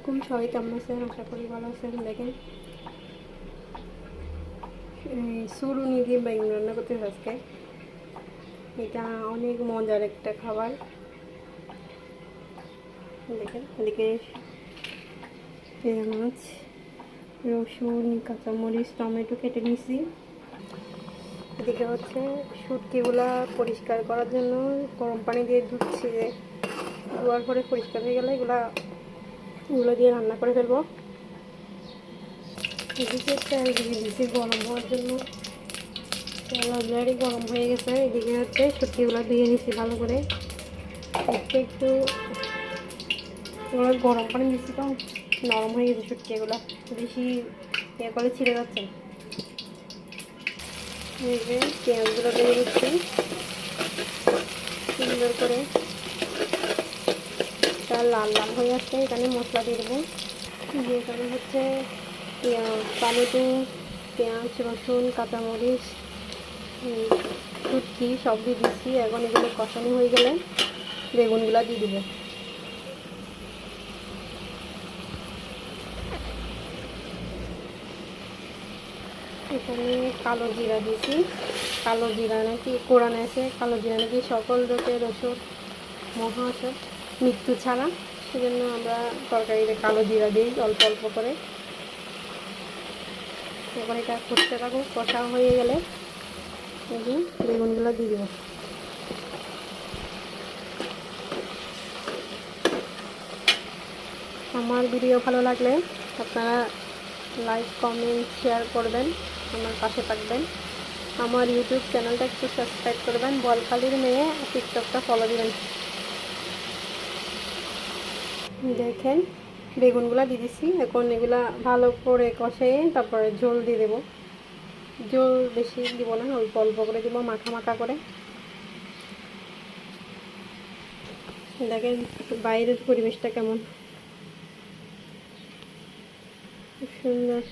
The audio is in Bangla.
আলাইকুম, সবাই কেমন আছেন? আশা করি ভালো আছেন। দেখেন সুরুনি দিয়ে বেগুন রান্না করতেছি আজকে। এটা অনেক মজার একটা খাবার। দেখেন এদিকে পেঁয়াজ, রসুন, কাঁচামরিচ, টমেটো কেটে নিয়েছি। এদিকে হচ্ছে শুটকিগুলা পরিষ্কার করার জন্য গরম পানি দিয়ে ধুচ্ছি। ধোয়ার পরে পরিষ্কার হয়ে গেলে এগুলো দিয়ে রান্না করে ফেলবো। এদিকে তেল দিয়ে দিয়েছি গরম হওয়ার জন্য। তেল অলরেডি গরম হয়ে গেছে। এদিকে হচ্ছে শুটকিগুলো ধুয়ে নিচ্ছি ভালো করে। একটু গরম পানি দিচ্ছি তো নরম হয়ে গেছে শুটকিগুলো, বেশি ইয়ে করে ছিঁড়ে যাচ্ছে। এই যে পেঁয়াজগুলো দিয়ে দিচ্ছি সুন্দর করে। তা লাল লাল হয়ে আসছে, এখানে মশলা দিয়ে দেবো। এখানে হচ্ছে টমেটো, পেঁয়াজ, রসুন, কাঁচামরিচ, শুটকি সব দিয়ে দিচ্ছি। এখন এগুলো কষানো হয়ে গেলে বেগুনগুলো দিয়ে দেবো। এখানে কালো জিরা দিয়েছি। কালো জিরা নাকি কোরআনে আছে, কালো জিরা নাকি সকল রোগের ওষুধ, মহা ওষুধ, মৃত্যু ছাড়া। সেজন্য আমরা তরকারিতে কালো জিরা দিই অল্প অল্প করে। এবার এটা করতে থাকুক, কষা হয়ে গেলে বেগুনগুলো দিয়ে দেবো। আমার ভিডিও ভালো লাগলে আপনারা লাইক, কমেন্ট, শেয়ার করবেন, আমার পাশে থাকবেন। আমার ইউটিউব চ্যানেলটা একটু সাবস্ক্রাইব করবেন। বলখালির মেয়ে টিকটকটা ফলো দিবেন। দেখেন বেগুনগুলো দিয়ে দিচ্ছি। এখন এগুলা ভালো করে কষিয়ে তারপরে ঝোল দিয়ে দেবো। ঝোল বেশি দিব না, অল্প অল্প করে দিব, মাখা মাখা করে। দেখেন বাইরের পরিবেশটা কেমন, খুব সুন্দর।